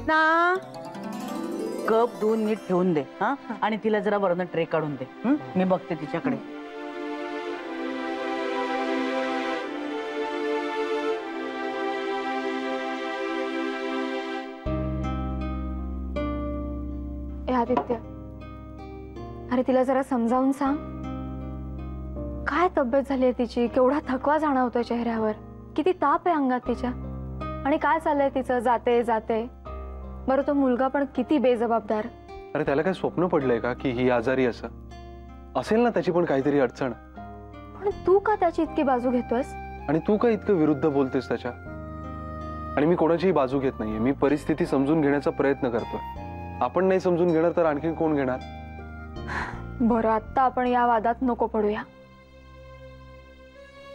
ना कप धुवून नीट ठेवून दे हा आणि तिला जरा वरनं ट्रे काढून दे मी बघते तिच्याकडे. आदित्य अरे तिला जरा समजावून सांग काय तब्येत झाली आहे तिची, केवढा थकवा जाणवतोय चेहऱ्यावर, किती ताप आहे अंगात तिच्या आणि काय चाललंय तिचं जाते जाते. बरं तो मुलगा पण किती बेजबाबदार. अरे त्याला काय स्वप्न पडलंय का की ही आजारी असं असेल ना, त्याची पण काहीतरी अडचण. पण तू का त्याची इतकी बाजू घेतोयस आणि तू का इतकं विरुद्ध बोलतेस त्याच्या. आणि मी कोणाचीही बाजू घेत नाहीये, मी परिस्थिती समजून घेण्याचा प्रयत्न करतोय. आपण नाही समजून घेणार तर आणखी कोण घेणार. बरं आता आपण या वादात नको पडूया,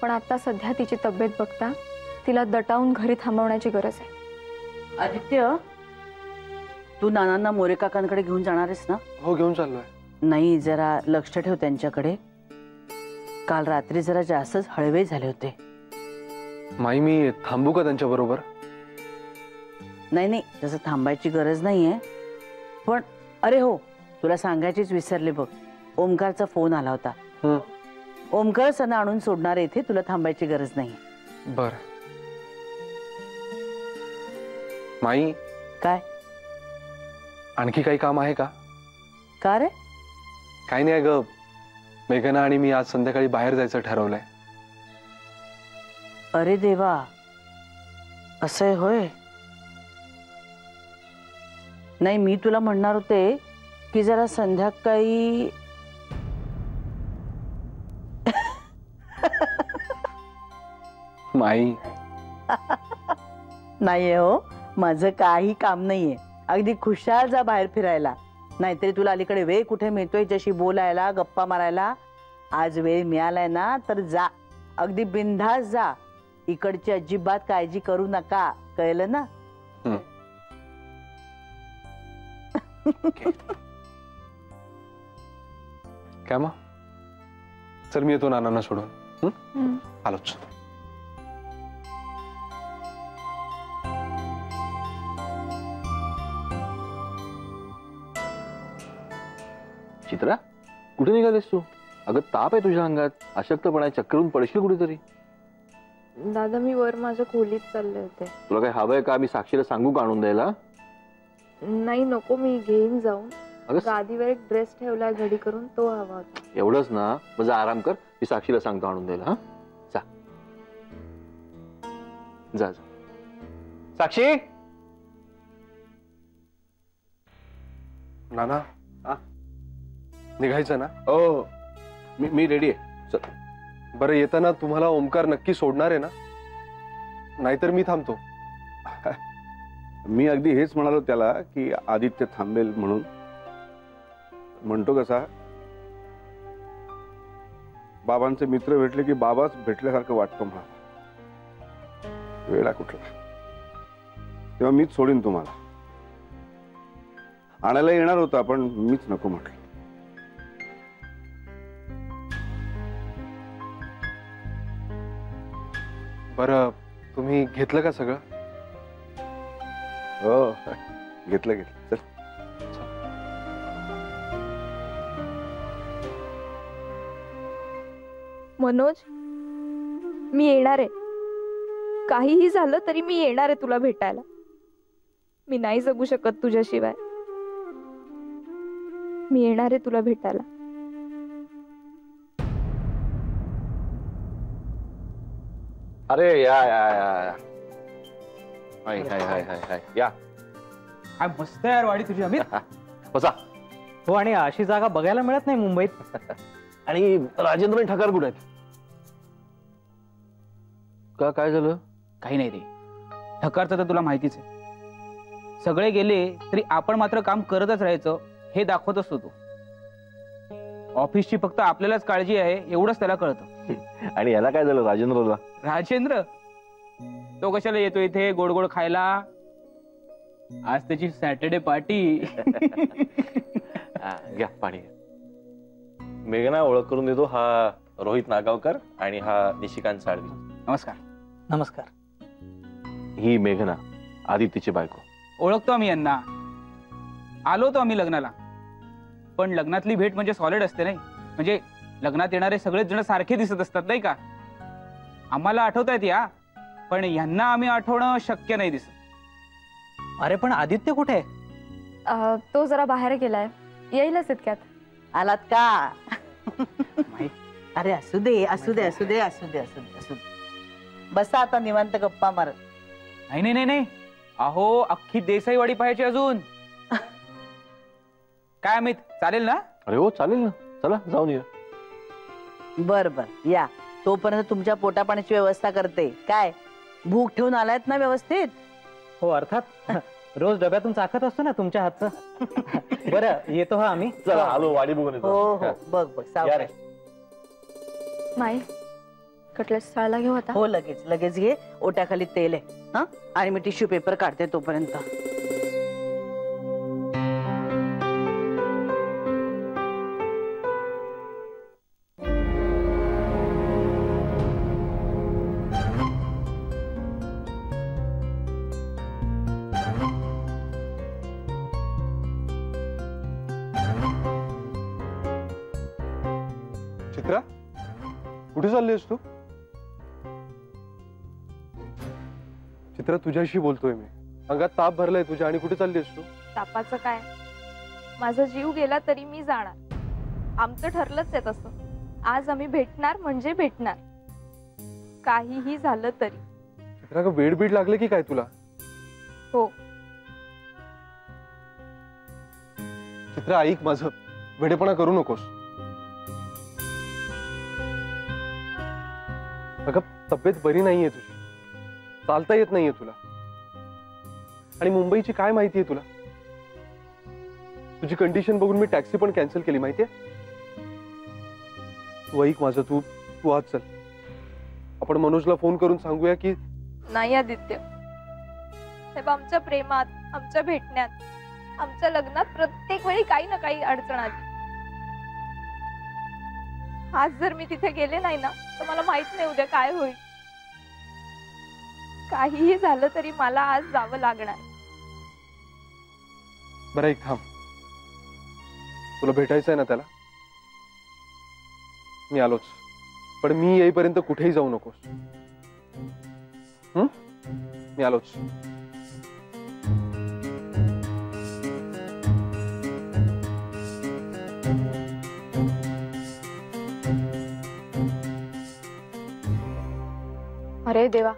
पण आता सध्या तिची तब्येत बघता तिला दटावून घरी थांबवण्याची गरज आहे. आदित्य तू नानांना मोरे काकांकडे घेऊन जाणार आहेस ना? हो घेऊन चाललोय. नाही जरा लक्ष ठेव त्यांच्याकडे, काल रात्री जरा जास्तच हळवे झाले होते. माई मी थांबू का त्यांच्या बरोबर? नाही नाही तसं थांबायची गरज नाहीये, पण अरे हो तुला सांगायचीच विसरले बघ, ओमकारचा फोन आला होता. ओमकार सना आणून सोडणार इथे, तुला थांबायची गरज नाही. बर माई काय आणखी काही काम आहे का? का रे? काही नाही ग, मेघना आणि मी आज संध्याकाळी बाहेर जायचं ठरवलंय. अरे देवा असं आहे होय. नाही मी तुला म्हणणार होते की जरा संध्याकाळी माई नाहीये हो, माझं काही काम नाहीये. अगदी खुशाल जा बाहेर फिरायला, नाहीतरी तुला अलीकडे वेळ कुठे मिळतोय जशी बोलायला गप्पा मारायला. आज वेळ मिळालाय ना तर जा, अगदी बिनधास्त जा. इकडची अजिबात काळजी करू नका, कळलं ना? काय मग चल मी येतो नानांना सोडून. आलोच. चित्रा कुठे निघालीस तू? अगं ताप आहे तुझ्या अंगात, अशक्तपणा, चक्करून पडशील कुठेतरी. दादा मी वर माझ्या खोलीत चालले होते. तुला काही हवंय का? मी साक्षीला सांगू का आणून द्यायला? नाही नको, मी घेईन जाऊन. अगं गादीवर एक ड्रेस ठेवला घडी करून, तो हवा होता. एवढंच ना? मग आराम कर, मी साक्षीला सांगतो आणून द्यायला. हा जा जा जा. साक्षी. नाना निघायचं ना? हो मी रेडी आहे. चल. बरं येताना तुम्हाला ओमकार नक्की सोडणार आहे ना? नाहीतर मी थांबतो. मी अगदी हेच म्हणालो त्याला की आदित्य थांबेल म्हणून. म्हणतो कसा, बाबांचे मित्र भेटले की बाबाच भेटल्यासारखं वाटतं मला. वेळा कुठला तेव्हा मीच सोडीन तुम्हाला. आणायला येणार होता पण मीच नको म्हटलं. बरं तुम्ही घेतलं का सगळं? हो घेतलं घेतलं. चल. मनोज मी येणार आहे, काहीही झालं तरी मी येणार आहे तुला भेटायला. मी नाही जगू शकत तुझ्याशिवाय. मी येणार आहे तुला भेटायला. अरे या या या. हाय हाय हाय हाय हाय या. काय मस्त यार वाडी तुझी अमित. बसा. हो आणि अशी जागा बघायला मिळत नाही मुंबईत. आणि राजेंद्र ठकार कुठे आहेत? का काय झालं? काही नाही रे, ठकारचं तर तुला माहितीच आहे. सगळे गेले तरी आपण मात्र काम करतच राहायचं हे दाखवत असतो तो. ऑफिसची फक्त आपल्यालाच काळजी आहे एवढंच त्याला कळतं. आणि याला काय झालं राजेंद्रला? राजेंद्र तो कशाला येतो इथे गोड गोड खायला? आज त्याची सॅटर्डे पार्टी. घ्या पाणी. मेघना ओळख करून देतो, हा रोहित नागावकर आणि हा निशिकांत साळवी. नमस्कार. नमस्कार. ही मेघना आदित्यची बायको. ओळखतो आम्ही यांना, आलो होतो आम्ही लग्नाला. पण लग्नातली भेट म्हणजे सॉलिड असते नाही, म्हणजे लग्नात येणारे सगळेच जण सारखे दिसत असतात नाही का. आम्हाला आठवत आहेत या, पण यांना आम्ही आठवणं शक्य नाही दिसत. अरे पण आदित्य कुठे आहे? तो जरा बाहेर गेलाय, येईलच इतक्यात. आलात का? माहित अरे असू दे असू दे असू दे असू दे असू दे असू दे. बसा आता निवांत गप्पा मारत. नाही नाही नाही नाही, अहो अख्खी देसाईवाडी पाहायची अजून. काय अमित, चालेल ना? अरे हो चालेल ना, चला जाऊन या. बर बर या. तोपर्यंत तुमच्या पोटापाण्याची व्यवस्था करते. काय भूक ठेवून आलायत ना व्यवस्थित? हो अर्थात. रोज डब्यातून चाखत असतो ना तुमच्या हातचं. बरं येतो हा आम्ही. चला आलो, वाडी बघून येतो. हो हो बघ बघ या सावकाश. रे. माई कटलेट स्थळाला घेऊ आता. हो लगेच लगेच घे. ओट्याखाली तेल आहे हा, आणि मी टिश्यू पेपर काढते तोपर्यंत. चित्रा, कुठे चालली आहेस तू? चित्रा, तुझ्याशी बोलतोय मी. अंगात ताप भरलाय तुझ्या, आणि कुठे चालली आहेस तू? तापाचं काय, माझा जीव गेला तरी मी जाणार. आमचं ठरलंच आहे तसं. आज आम्ही भेटणार म्हणजे भेटणार, काहीही झालं तरी. चित्रा, का वेड बीड लागले की काय तुला? हो. चित्रा ऐक माझं, वेडेपणा करू नकोस. अगं तब्येत बरी नाहीये तुझी, चालता येत नाहीये तुला, आणि मुंबईची काय माहितीये तुला? तुझी कंडिशन बघून मी टॅक्सी पण कॅन्सल केली माहितीये. तू ऐक माझं, तू तू आज चल. आपण मनोजला फोन करून सांगूया की. नाही आदित्य, साहेब, आमच्या प्रेमात, आमच्या भेटण्यात, आमच्या लग्नात प्रत्येक वेळी काही ना काही अडचण आली. आज जर मी तिथे गेले नाही ना, तर मला माहित नाही उद्या काय होईल. काहीही झालं तरी मला आज जावं लागणार. बरं एक थांब, तुला भेटायचंय ना त्याला? मी आलोच, पण मी येईपर्यंत कुठेही जाऊ नकोस. मी आलोच. अरे देवा,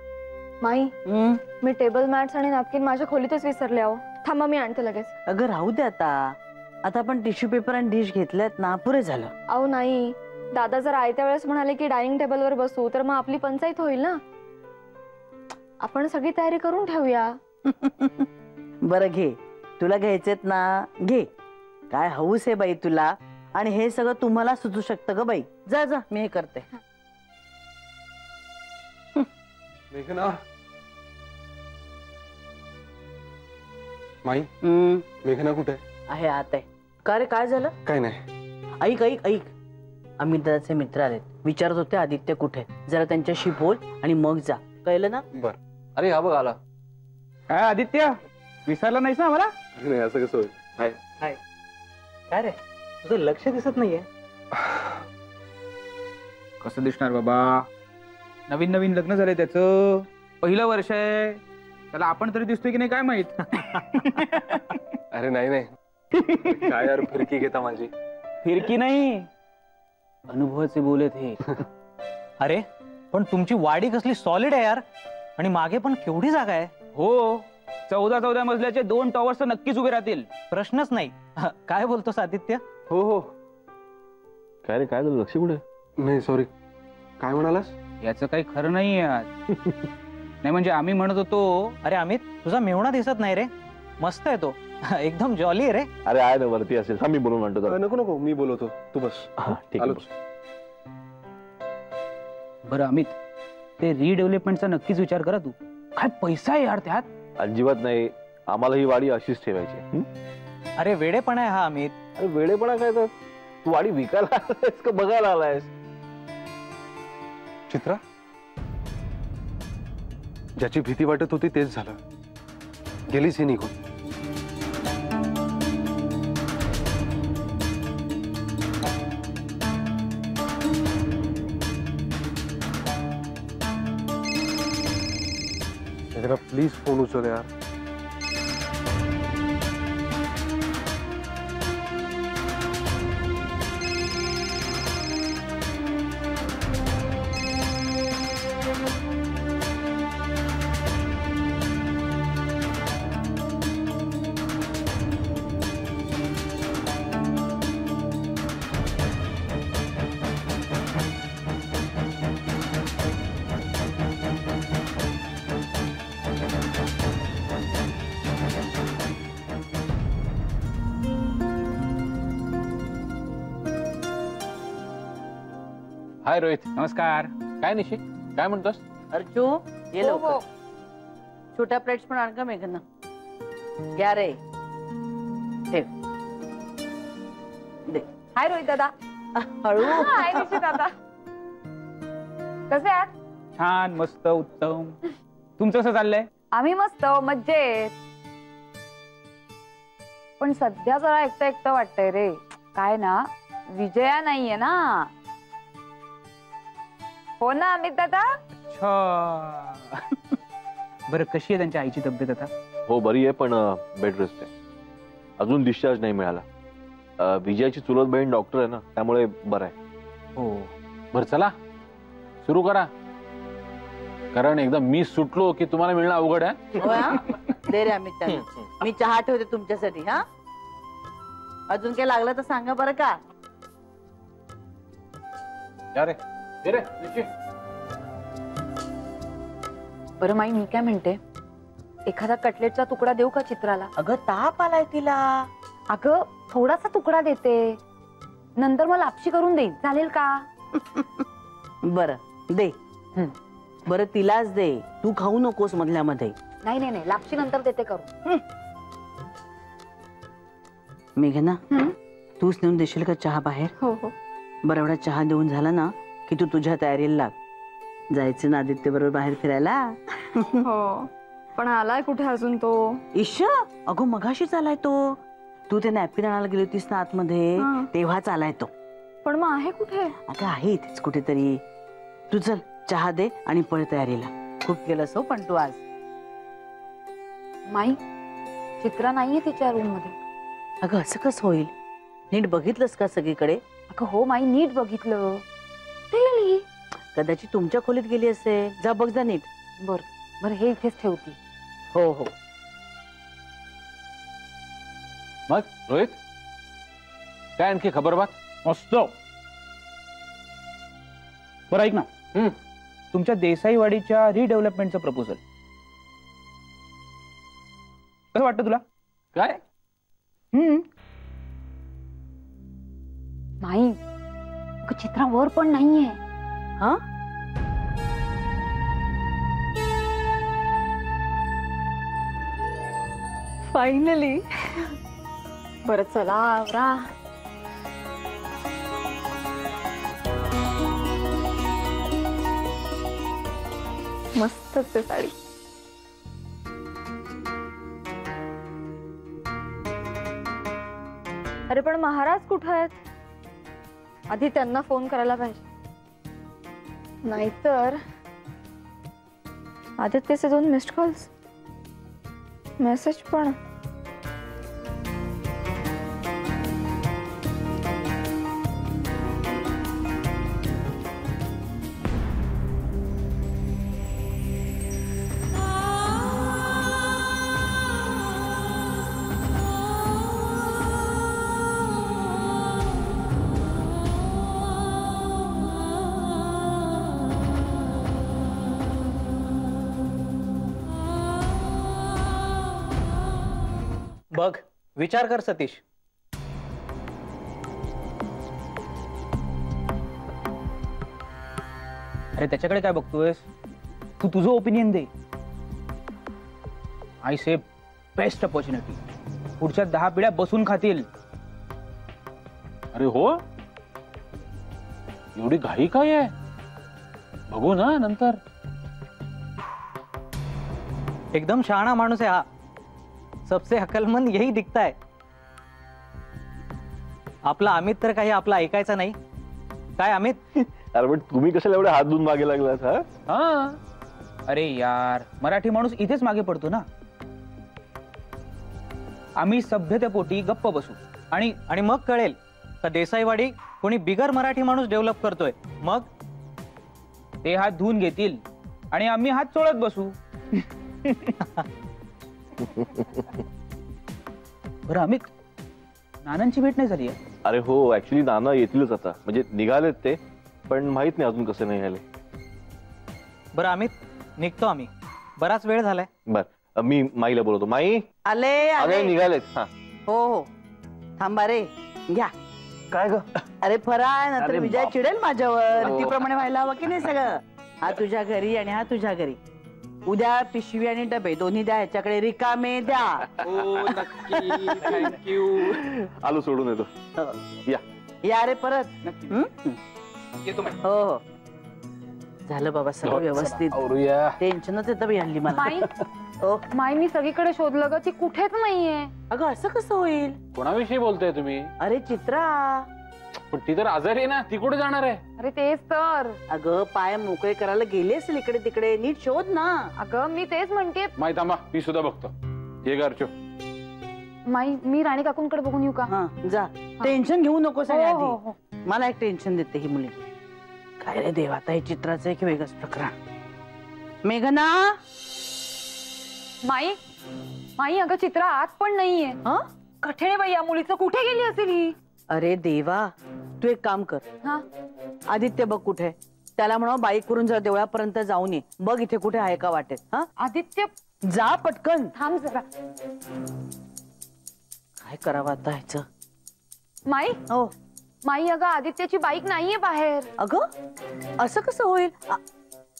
माई हम्म. मी टेबल मॅट्स आणि नॅपकिन माझ्या खोलीतच विसरले. आहो थांबा, मी आणते लगेच. अगं राहू दे आता. आता आपण टिश्यू पेपर आणि डिश घेतल्यात ना, पुरे झालं. अहो नाही, दादा जर आयत्या वेळेस म्हणाले की डायनिंग टेबलवर बसू, तर मग आपली पंचायत होईल ना. आपण सगळी तयारी करून ठेवूया. बरं घे, तुला घ्यायचेत ना घे. काय हौस आहे बाई तुला, आणि हे सगळं तुम्हाला सुचू शकतं ग बाई. जा जा, मी हे करते. मेघना, माई, मेघना कुठे आहे? आत आहे. का रे, काय झालं? काय नाही. ऐक ऐक ऐक, अमित दादाचे मित्र आलेत, विचारत होते आदित्य कुठे. जरा त्यांच्याशी बोल आणि मग जा, कळलं ना? बर. अरे हा बघ आला. काय आदित्य, विसरला नाहीस ना मला? नाही, असं कसं होईल? हाय. काय रे, तुझं लक्ष दिसत नाहीये. कसं दिसणार बाबा, नवीन नवीन लग्न झालंय त्याचं, पहिलं वर्ष आहे. त्याला आपण तरी दिसतोय की नाही काय माहित. अरे नाही नाही, काय यार फिरकी घेता माझी. फिरकी नाही, अनुभवाचे बोलत हे. अरे पण तुमची वाडी कसली सॉलिड आहे यार, आणि मागे पण केवढी जागा आहे. हो, 14 मजल्याचे 2 टॉवर्स नक्कीच उभे राहतील, प्रश्नच नाही. काय बोलतोस आदित्य? हो हो. काय रे, काय झालं? लक्ष कुठे? नाही सॉरी, काय म्हणालास? याचं काही खरं नाही आज. नाही म्हणजे आम्ही म्हणत होतो. अरे अमित, तुझा मेहुणा दिसत नाही रे. मस्त आहे तो, एकदम जॉली आहे रे. अरे आहे ना वरती असेल, मी बोलून म्हणतो जरा. नको नको, मी बोलवतो, तू बस. हा ठीक आहे. आलोच. बरं अमित, ते रिडेव्हलपमेंटचा नक्कीच विचार करा तू. काय पैसा आहे यार त्यात. अजिबात नाही, आम्हाला ही वाडी अशीच ठेवायची. अरे वेडेपणा आहे हा अमित. अरे वेडेपणा काय, तर तू वाडी विकायला आलायस का बघायला आलायस? चित्रा, ज्याची भीती वाटत होती तेच झालं. गेलीच ही निघून. प्लीज फोन उचल यार. हाय रोहित. नमस्कार. काय निशी, काय म्हणतोस? अर्जू ये हो, लवकर. हो. छोट्या प्लेट्स पण आण का मेघना. घ्या रे. ठेव. दे. हाय रोहित दादा. हळू. हाय निशी दादा. कसे आहात? छान, मस्त, उत्तम. तुमचं कसं चाललंय? आम्ही मस्त मज्जेत. पण सध्या जरा एकटं एकटं वाटतंय रे. काय ना, विजया नाहीये ना. हो ना अमित दादा. अच्छा. बरं, कशी आहे त्यांच्या आईची तब्येत आता? हो बरी आहे, पण बेड रेस्ट आहे. अजून डिस्चार्ज नाही मिळाला. विजयाची चुलत बहीण डॉक्टर आहे ना, त्यामुळे बरं आहे. हो. बर चला सुरू करा, कारण एकदा मी सुटलो की तुम्हाला मिळणं अवघड आहे. होय हा? दे रे अमित त्यांना. मी चहा ठेवते तुमच्यासाठी. हा, अजून काय लागलं तर सांगा बरं का. या रे, दे रे, निशी. बरं माई, मी काय म्हणते, एखादा कटलेटचा तुकडा देऊ का चित्राला? अगं ताप आलाय तिला. अगं थोडासा तुकडा देते, नंतर मग लापशी करून देईन, चालेल का? बरं दे. बरं तिलाच दे, तू खाऊ नकोस मधल्या मध्ये. नाही नाही नाही, लापशी नंतर देते करू. मेघना, तूच नेऊन देशील का चहा बाहेर? हो हो. बरं, एवढा चहा देऊन झाला ना की तू तुझ्या तयारीला लाग. जायचं ना आदित्य बरोबर बाहेर फिरायला. हो, पण आलाय कुठे अजून तो? ईश, अगं मगाशीच आलाय तो. तू ते नॅपकिन आणायला गेली होतीस ना आतमध्ये, तेव्हाच आलाय तो. पण मग आहे कुठे? अगं आहे इथेच कुठेतरी. तू चल चहा दे आणि पळ तयारीला. खूप केलंस हो पण तू आज. माई, चित्रा नाहीये तिच्या रूम मध्ये. अगं असं कसं होईल? नीट बघितलंस का सगळीकडे? अगं हो माई, नीट बघितलं. गेली. कदाचित तुमच्या खोलीत गेली असेल. जा बघ जा नीट. बर बर, हे इथेच ठेवती. हो हो. मग रोहित, काय आणखी खबर बात? मस्त. बरं ऐक ना, तुमच्या देसाईवाडीच्या रिडेव्हलपमेंटचं प्रपोजल कसं वाटतं तुला? काय? माई, चित्रा वर पण नाहीये. हा, फायनली. बरं चला आवरा. मस्तच आहे साडी. अरे पण महाराज कुठे आहेत? आधी त्यांना फोन करायला पाहिजे, नाहीतर आदित्यचे 2 मिस्ड कॉल्स, मेसेज पण. बघ, विचार कर सतीश. अरे त्याच्याकडे काय बघतोयस? तू तुझं opinion they. I say best opportunity. पुढच्या 10 पिढ्या बसून खातील. अरे हो, एवढी घाई काय आहे? बघू ना नंतर. एकदम शहाणा माणूस आहे हा. सबसे अक्लमंद यही दिखता है. आपला अमित तर काही आपला ऐकायचा नाही. काय अमित? अरे पण तुम्ही कशाला एवढे हात धुवून मागे लागलात? हा हा अरे यार, मराठी माणूस इथेच मागे पडतो ना. आम्ही सभ्यतेपोटी गप्प बसू आणि मग कळेल का देसाईवाडी कोणी बिगर मराठी माणूस डेव्हलप करतोय. मग ते हात धुवून घेतील आणि आम्ही हात चोळत बसू. बरं अमित, नानांची भेट नाही झाली आहे? अरे हो, ऍक्च्युली नाना येतीलच आता, म्हणजे निघालेत ते, पण माहित नाही अजून कसे नाही आले. बरं अमित, निघतो आम्ही, बराच वेळ झालाय. बर, मी माईला बोलवतो. माई आले अरे आले. निघालेत. हा हो हो, थांबा रे, घ्या. काय ग? अरे फराळ, नंतर अरे विजय बाप. चिडेल माझ्यावर. हो. तीप्रमाणे व्हायला हवं की नाही सगळं. हा तुझ्या घरी आणि हा तुझ्या घरी. उद्या पिशवी आणि डबे दोन्ही द्या, ह्याच्याकडे रिकामे द्या. थँक्यू. आलो, सोडून येतो. या. या रे परत. हं? येतो. हो हो, झालं बाबा सगळं व्यवस्थित. आवरूया. टेन्शनच येतं बाई हल्ली मला. माई हो. माई, मी सगळीकडे शोधलं ग, ती कुठेच नाहीये. अगं असं कसं होईल? कोणाविषयी बोलताय तुम्ही? अरे चित्रा, पण ती तर आजारी आहे ना, ती कुठे जाणार आहे? अरे तेच तर. अगं पाय मोकळे करायला गेले असेल इकडे तिकडे, नीट शोध ना. अगं मी तेच म्हणते. माहित थांबा, मी सुद्धा बघतो. हे गारचो. माई, मी राणी काकूंकडे बघून येऊ का? हा जा, टेन्शन घेऊ नकोस. आणि हो, हो, आधी हो. मला एक टेन्शन देते ही मुलगी. काय रे देवा, आता हे चित्राचं एक वेगळंच प्रकरण. मेघना, माई माई, अगं चित्रा आत पण नाहीये. हा? कठीण आहे बाई या मुलीचं, कुठे गेली असेल ही? अरे देवा, तू एक काम कर. हा, आदित्य बघ कुठे, त्याला म्हणा बाईक करून जरा देवळापर्यंत जाऊन ये. बघ इथे कुठे आहे का वाटेत. हा, आदित्य जा पटकन. थांब जरा. काय करावं आता ह्याचं. माई हो माई, अगं आदित्यची बाईक नाहीये बाहेर. अगं असं कसं होईल?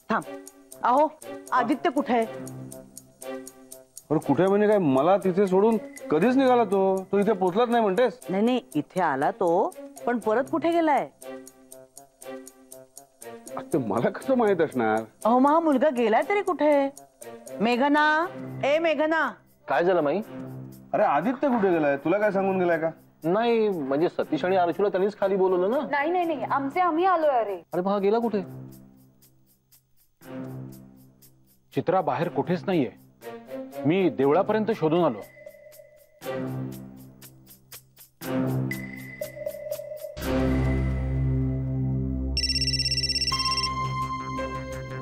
थांब. अहो आदित्य कुठे आहे? पण कुठे म्हणजे काय, मला तिथे सोडून कधीच निघाला तो इथे पोहोचलाच नाही म्हणतेस? नाही नाही, इथे आला तो, पण परत कुठे गेलाय? ते मला कसं माहित असणार? अहो मग हा मुलगा गेलाय तरी कुठे? मेघना, ए मेघना. काय झालं माई? अरे आदित्य कुठे गेलाय? तुला काय सांगून गेलाय का? नाही म्हणजे सतीश आणि आरशूला त्यांनीच खाली बोलवलं ना. नाही नाही नाही, आम्ही आलोय. अरे अरे हा गेला कुठे? चित्रा बाहेर कुठेच नाहीये. मी देवळापर्यंत शोधून आलो.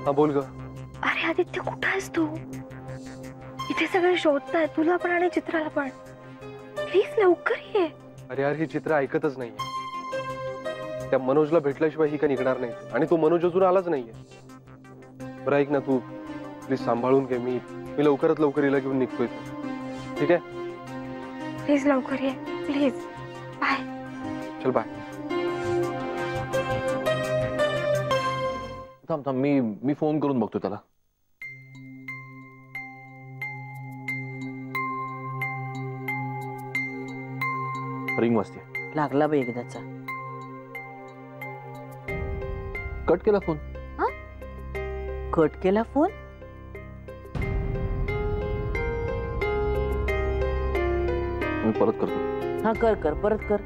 हा बोल ग. अरे आदित्य, कुठं आहेस तू? इथे सगळे शोधताय, तुला पण आणि चित्राला पण. प्लीज लवकर ये. अरे यार, ही चित्र ऐकतच नाहीये. त्या मनोजला भेटल्याशिवाय ही काय निघणार नाही. आणि तो मनोज अजून आलाच नाहीये. बरं ऐक ना, तू प्लीज सांभाळून घे. मी लवकरात लवकर हिला घेऊन निघतोय. ठीक आहे? प्लीज लवकर ये, प्लीज. बाय. चल बाय. थांब थांब, मी फोन करून बघतो त्याला. रिंग वाजते. लागला बाई एकदाचा. कट केला फोन. कट केला फोन? मी परत करतो. हा कर कर, परत कर.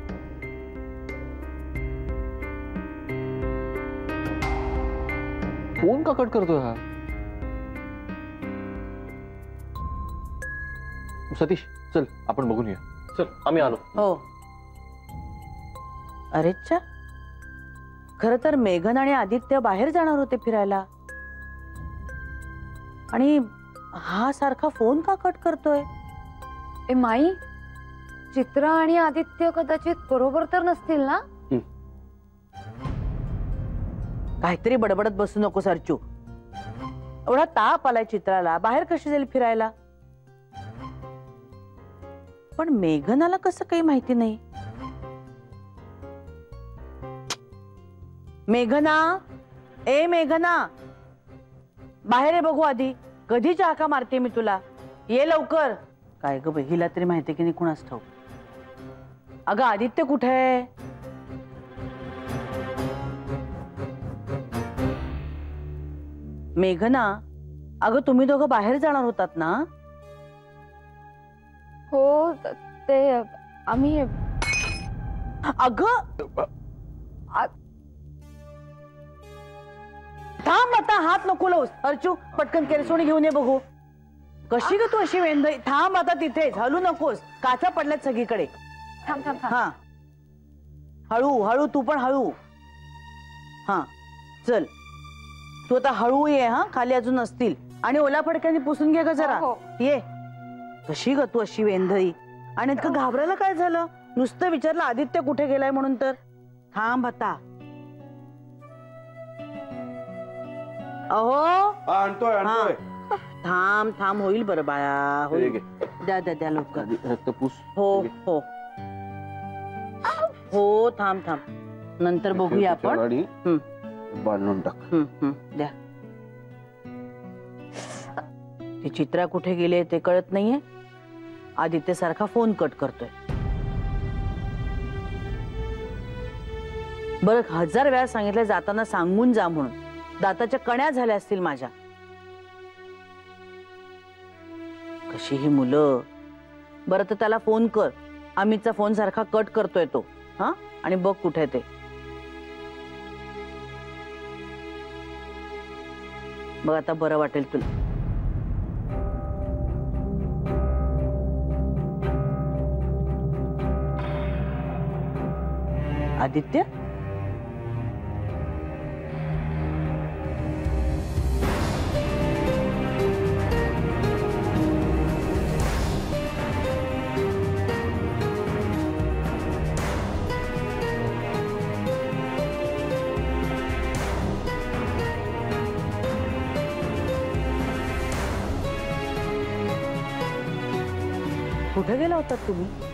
फोन का कट करतोय हा? सतीश चल आपण बघून येऊया. चल आम्ही आलो. हो. अरेच्छा, खर तर मेघन आणि आदित्य बाहेर जाणार होते फिरायला, आणि हा सारखा फोन का कट करतोय? ए माई, चित्रा आणि आदित्य कदाचित बरोबर तर नसतील ना? काहीतरी बडबडत बसू नको सरचू. एवढा ताप आलाय चित्राला, बाहेर कशी जाईल फिरायला? पण मेघनाला कसं काही माहिती नाही. मेघना, ए मेघना, बाहेर आहे बघू आधी. कधी हाका मारते मी तुला, ये लवकर. काय ग बाई, हिला तरी माहिती की नाही कुणास ठाऊक. अगं आदित्य कुठे आहे? मेघना, अगं तुम्ही दोघं बाहेर जाणार होतात ना? हो ते आम्ही अगं थांब आता, हात नको लावूस. अर्चू पटकन केरसोणी घेऊन ये बघू. कशी ग तू अशी वेंधळी? थांब आता तिथेच, हलू नकोस. काचा पडल्यात सगळीकडे. थांब थांब थांब. हा हळू हळू, तू पण हळू. हा चल तू आता हळू ये. हा खाली अजून असतील. आणि ओला फडक्याने पुसून घे ग जरा. हो, ये. कशी ग तू अशी वेंधळी? आणि इतकं घाबरायला काय झालं? नुसतं विचारलं आदित्य कुठे गेलाय म्हणून तर. थांब आता. अहो आणतोय आणतोय. थांब थांब, होईल बरं बाळा, हे होईल. घे. द्या द्या द्या लवकर. रक्त पूस. हो हो हो, थांब थांब, नंतर बघूया आपण. आणि हम्म. बांधून टाक. द्या. ती चित्रा कुठे गेली ते कळत नाहीये. आदित्य सारखा फोन कट करतोय. बरं 1000 वेळा सांगितलं जाताना सांगून जा म्हणून. दाताच्या कण्या झाल्या असतील माझ्या. कशी ही मुलं. बरं तर त्याला फोन कर. अमितचा फोन सारखा कट करतोय तो. हा आणि बघ कुठे ते. बघ आता बरं वाटेल तुला. आदित्य कुठे गेला होता तुम्ही?